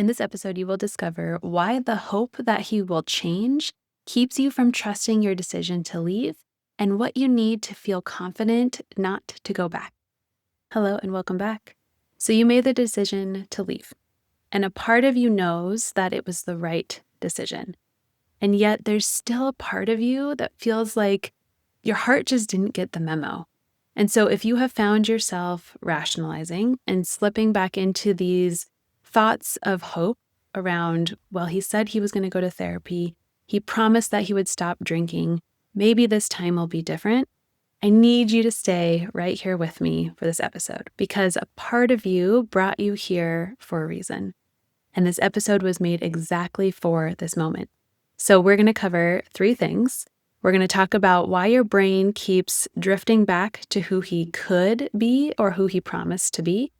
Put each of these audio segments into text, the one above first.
In this episode, you will discover why the hope that he will change keeps you from trusting your decision to leave and what you need to feel confident not to go back. Hello and welcome back. So you made the decision to leave, and a part of you knows that it was the right decision. And yet there's still a part of you that feels like your heart just didn't get the memo. And so if you have found yourself rationalizing and slipping back into these thoughts of hope around, well, he said he was going to go to therapy. He promised that he would stop drinking. Maybe this time will be different. I need you to stay right here with me for this episode because a part of you brought you here for a reason. And this episode was made exactly for this moment. So we're going to cover 3 things. We're going to talk about why your brain keeps drifting back to who he could be or who he promised to be.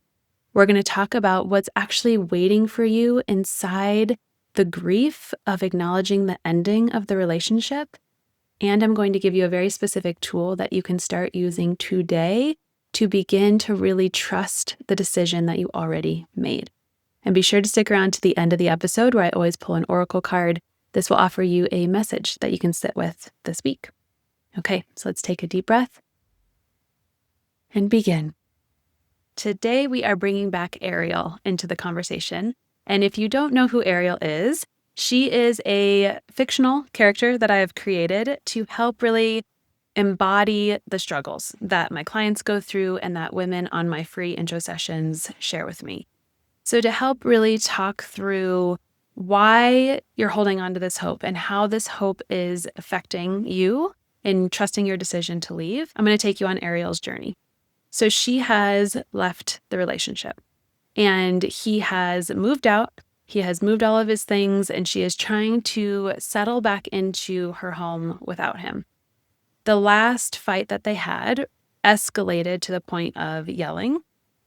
We're going to talk about what's actually waiting for you inside the grief of acknowledging the ending of the relationship. And I'm going to give you a very specific tool that you can start using today to begin to really trust the decision that you already made. And be sure to stick around to the end of the episode where I always pull an oracle card. This will offer you a message that you can sit with this week. Okay, so let's take a deep breath and begin. Today, we are bringing back Ariel into the conversation. And if you don't know who Ariel is, she is a fictional character that I have created to help really embody the struggles that my clients go through and that women on my free intro sessions share with me. So to help really talk through why you're holding on to this hope and how this hope is affecting you in trusting your decision to leave, I'm going to take you on Ariel's journey. So she has left the relationship and he has moved out. He has moved all of his things and she is trying to settle back into her home without him. The last fight that they had escalated to the point of yelling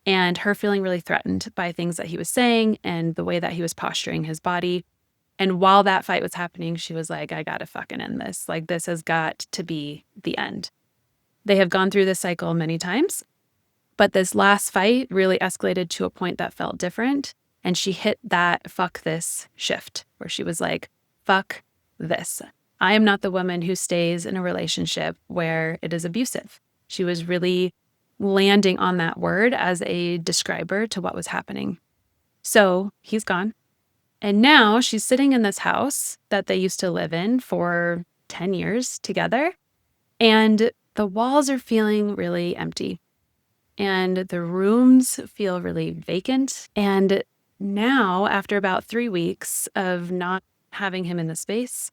and her feeling really threatened by things that he was saying and the way that he was posturing his body. And while that fight was happening, she was like, I gotta fucking end this. Like, this has got to be the end. They have gone through this cycle many times. But this last fight really escalated to a point that felt different. And she hit that fuck this shift where she was like, fuck this. I am not the woman who stays in a relationship where it is abusive. She was really landing on that word as a describer to what was happening. So he's gone. And now she's sitting in this house that they used to live in for 10 years together. And the walls are feeling really empty. And the rooms feel really vacant. And now, after about 3 weeks of not having him in the space,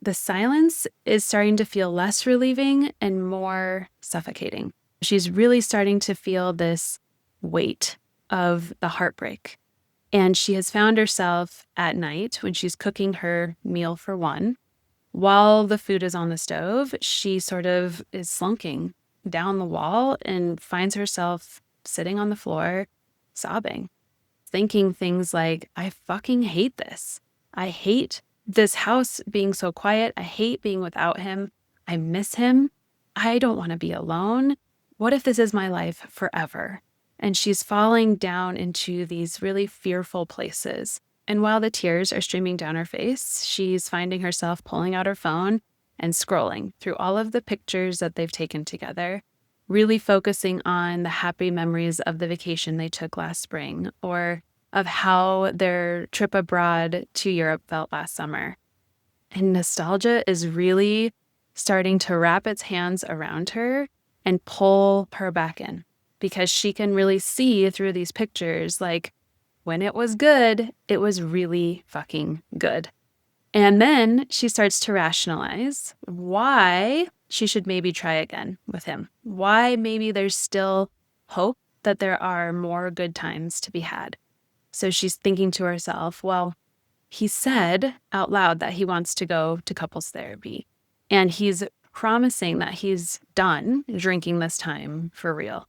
the silence is starting to feel less relieving and more suffocating. She's really starting to feel this weight of the heartbreak. And she has found herself at night when she's cooking her meal for one. While the food is on the stove, she sort of is slunking down the wall and finds herself sitting on the floor, sobbing, thinking things like, I fucking hate this. I hate this house being so quiet. I hate being without him. I miss him. I don't want to be alone. What if this is my life forever? And she's falling down into these really fearful places. And while the tears are streaming down her face, she's finding herself pulling out her phone and scrolling through all of the pictures that they've taken together, really focusing on the happy memories of the vacation they took last spring or of how their trip abroad to Europe felt last summer. And nostalgia is really starting to wrap its hands around her and pull her back in because she can really see through these pictures, like, when it was good, it was really fucking good. And then she starts to rationalize why she should maybe try again with him. Why maybe there's still hope that there are more good times to be had. So she's thinking to herself, well, he said out loud that he wants to go to couples therapy. And he's promising that he's done drinking this time for real.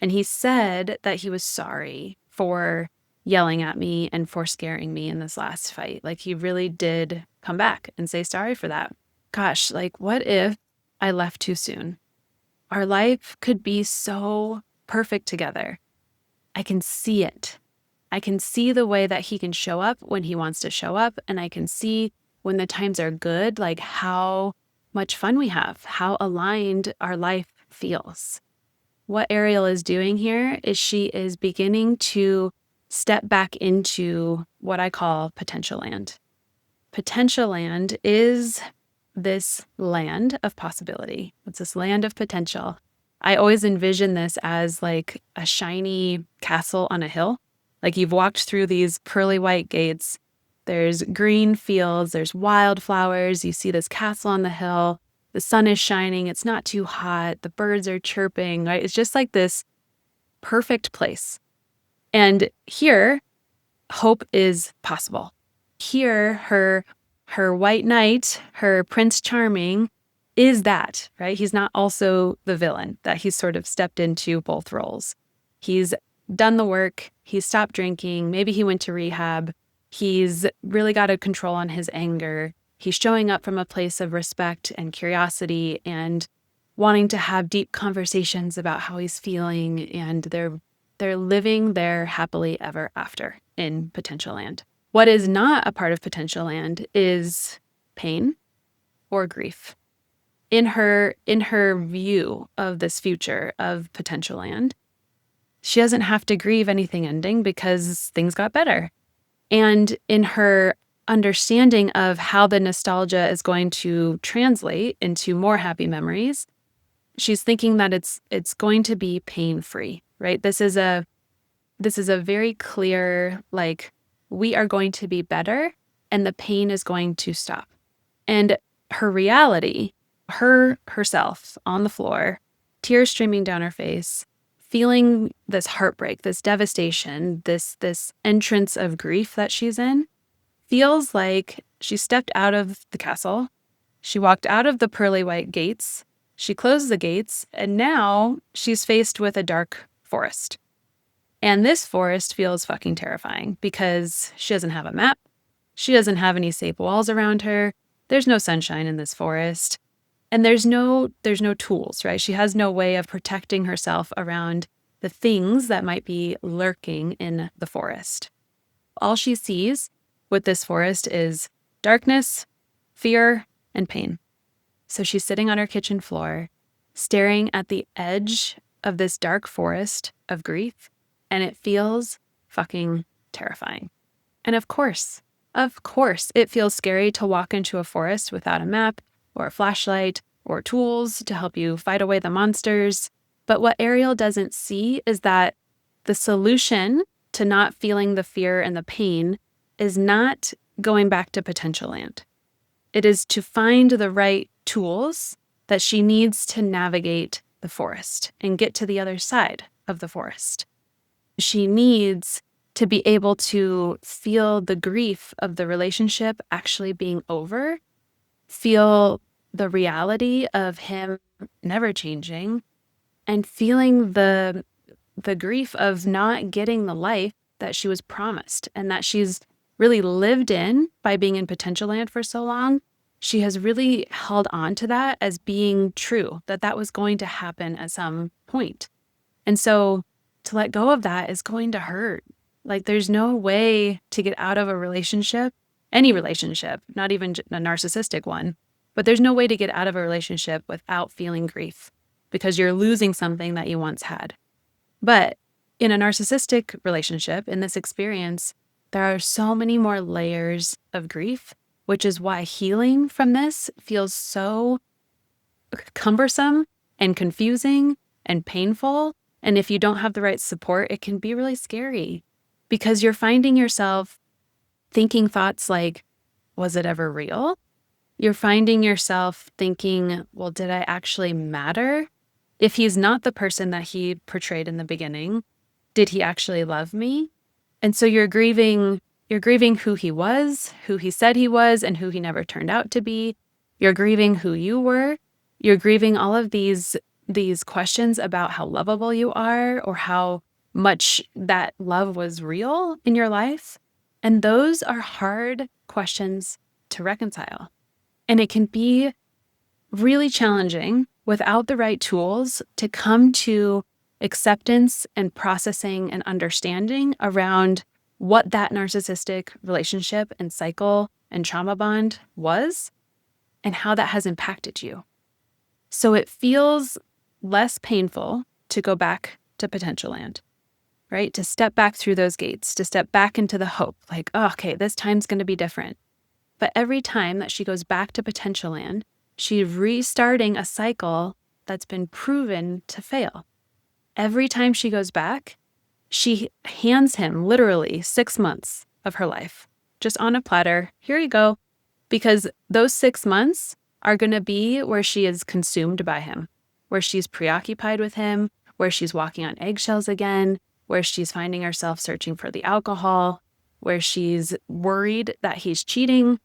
And he said that he was sorry for yelling at me and for scaring me in this last fight. Like, he really did come back and say sorry for that. Gosh, like, what if I left too soon? Our life could be so perfect together. I can see it. I can see the way that he can show up when he wants to show up. And I can see when the times are good, like how much fun we have, how aligned our life feels. What Ariel is doing here is she is beginning to step back into what I call potential land. Potential land is this land of possibility. It's this land of potential. I always envision this as like a shiny castle on a hill. Like you've walked through these pearly white gates. There's green fields, there's wildflowers. You see this castle on the hill. The sun is shining. It's not too hot. The birds are chirping, right? It's just like this perfect place. And here, hope is possible. Here, her white knight, her Prince Charming, is that, right? He's not also the villain, that he's sort of stepped into both roles. He's done the work. He's stopped drinking. Maybe he went to rehab. He's really got a control on his anger. He's showing up from a place of respect and curiosity and wanting to have deep conversations about how he's feeling. And they're living their happily ever after in potential land. What is not a part of potential land is pain or grief. In her view of this future of potential land, she doesn't have to grieve anything ending because things got better. And in her understanding of how the nostalgia is going to translate into more happy memories, she's thinking that it's going to be pain-free, right? This is a very clear, like, we are going to be better and the pain is going to stop. And her reality, herself on the floor, tears streaming down her face, feeling this heartbreak, this devastation, this entrance of grief that she's in, feels like she stepped out of the castle. She walked out of the pearly white gates. She closed the gates, and now she's faced with a dark forest. And this forest feels fucking terrifying because she doesn't have a map. She doesn't have any safe walls around her. There's no sunshine in this forest. And there's no tools, right? She has no way of protecting herself around the things that might be lurking in the forest. All she sees with this forest is darkness, fear, and pain. So she's sitting on her kitchen floor, staring at the edge of this dark forest of grief, and it feels fucking terrifying. And of course, it feels scary to walk into a forest without a map or a flashlight or tools to help you fight away the monsters. But what Ariel doesn't see is that the solution to not feeling the fear and the pain is not going back to potential land. It is to find the right tools that she needs to navigate the forest and get to the other side of the forest. She needs to be able to feel the grief of the relationship actually being over, feel the reality of him never changing, and feeling the grief of not getting the life that she was promised and that she's really lived in by being in potential land for so long. She has really held on to that as being true, that was going to happen at some point. And so to let go of that is going to hurt. Like, there's no way to get out of a relationship, any relationship, not even a narcissistic one, but there's no way to get out of a relationship without feeling grief because you're losing something that you once had. But in a narcissistic relationship, in this experience, there are so many more layers of grief, which is why healing from this feels so cumbersome and confusing and painful. And if you don't have the right support, it can be really scary because you're finding yourself thinking thoughts like, was it ever real? You're finding yourself thinking, well, did I actually matter? If he's not the person that he portrayed in the beginning, did he actually love me? And so you're grieving who he was, who he said he was, and who he never turned out to be. You're grieving who you were. You're grieving all of these questions about how lovable you are or how much that love was real in your life. And those are hard questions to reconcile. And it can be really challenging without the right tools to come to acceptance and processing and understanding around what that narcissistic relationship and cycle and trauma bond was and how that has impacted you. So it feels less painful to go back to potential land, right? To step back through those gates, to step back into the hope, like, oh, okay, this time's going to be different. But every time that she goes back to potential land, she's restarting a cycle that's been proven to fail. Every time she goes back, she hands him literally 6 months of her life, just on a platter. Here you go. Because those 6 months are going to be where she is consumed by him, where she's preoccupied with him, where she's walking on eggshells again, where she's finding herself searching for the alcohol, where she's worried that he's cheating,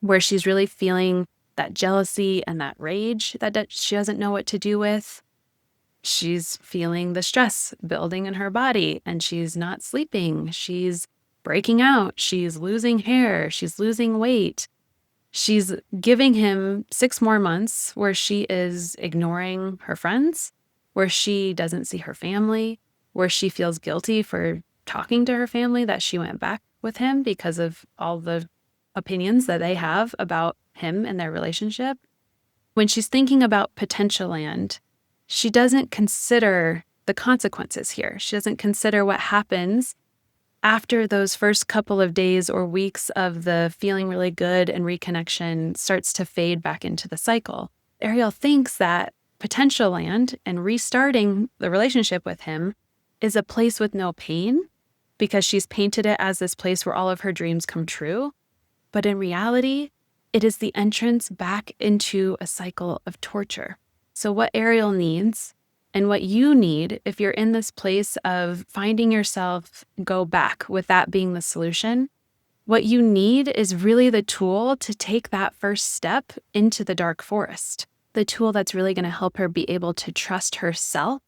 where she's really feeling that jealousy and that rage that she doesn't know what to do with. She's feeling the stress building in her body and she's not sleeping. She's breaking out. She's losing hair. She's losing weight. She's giving him 6 more months where she is ignoring her friends, where she doesn't see her family, where she feels guilty for talking to her family that she went back with him because of all the opinions that they have about him and their relationship. When she's thinking about potential land, she doesn't consider the consequences here. She doesn't consider what happens after those first couple of days or weeks of the feeling really good and reconnection starts to fade back into the cycle. Ariel thinks that potential land and restarting the relationship with him is a place with no pain because she's painted it as this place where all of her dreams come true. But in reality, it is the entrance back into a cycle of torture. So what Ariel needs and what you need if you're in this place of finding yourself go back with that being the solution, what you need is really the tool to take that first step into the dark forest, the tool that's really going to help her be able to trust herself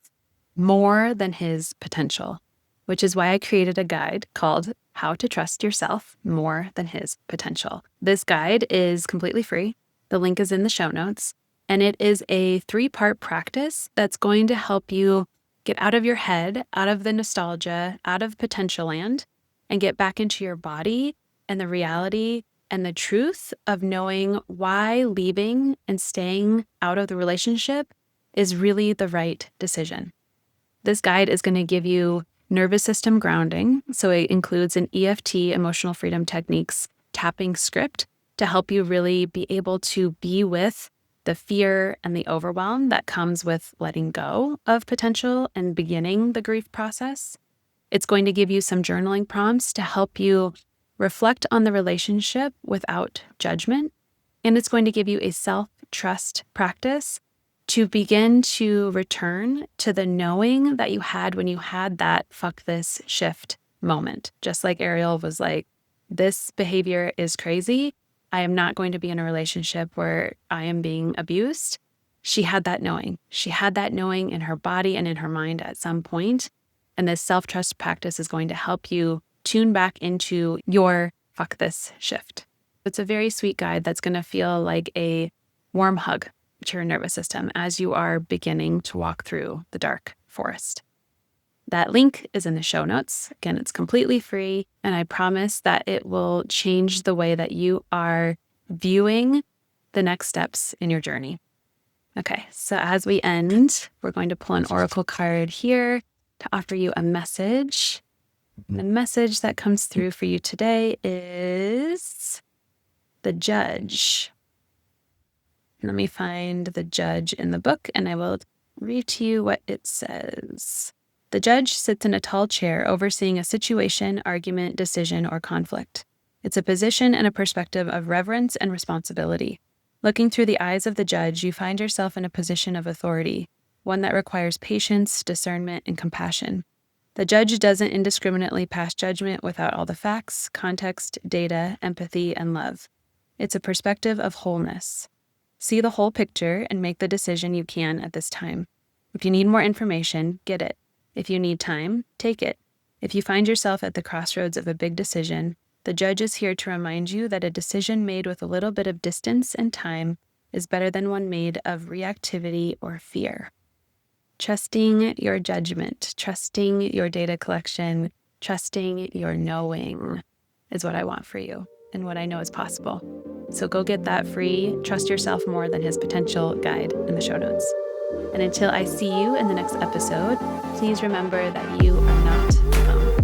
more than his potential, which is why I created a guide called How to Trust Yourself More Than His Potential. This guide is completely free. The link is in the show notes. And it is a 3-part practice that's going to help you get out of your head, out of the nostalgia, out of potential land, and get back into your body and the reality and the truth of knowing why leaving and staying out of the relationship is really the right decision. This guide is going to give you nervous system grounding. So it includes an EFT, emotional freedom techniques, tapping script to help you really be able to be with the fear and the overwhelm that comes with letting go of potential and beginning the grief process. It's going to give you some journaling prompts to help you reflect on the relationship without judgment. And it's going to give you a self-trust practice to begin to return to the knowing that you had when you had that fuck this shift moment. Just like Ariel was like, this behavior is crazy. I am not going to be in a relationship where I am being abused. She had that knowing. She had that knowing in her body and in her mind at some point. And this self-trust practice is going to help you tune back into your fuck this shift. It's a very sweet guide that's going to feel like a warm hug to your nervous system as you are beginning to walk through the dark forest. That link is in the show notes. Again, it's completely free, and I promise that it will change the way that you are viewing the next steps in your journey. Okay, so as we end, we're going to pull an oracle card here to offer you a message. The message that comes through for you today is the Judge. Let me find the Judge in the book, and I will read to you what it says. The Judge sits in a tall chair overseeing a situation, argument, decision, or conflict. It's a position and a perspective of reverence and responsibility. Looking through the eyes of the Judge, you find yourself in a position of authority, one that requires patience, discernment, and compassion. The Judge doesn't indiscriminately pass judgment without all the facts, context, data, empathy, and love. It's a perspective of wholeness. See the whole picture and make the decision you can at this time. If you need more information, get it. If you need time, take it. If you find yourself at the crossroads of a big decision, the Judge is here to remind you that a decision made with a little bit of distance and time is better than one made of reactivity or fear. Trusting your judgment, trusting your data collection, Trusting your knowing is what I want for you and what I know is possible. So go get that free Trust Yourself More Than His Potential guide in the show notes. And until I see you in the next episode, please remember that you are not alone.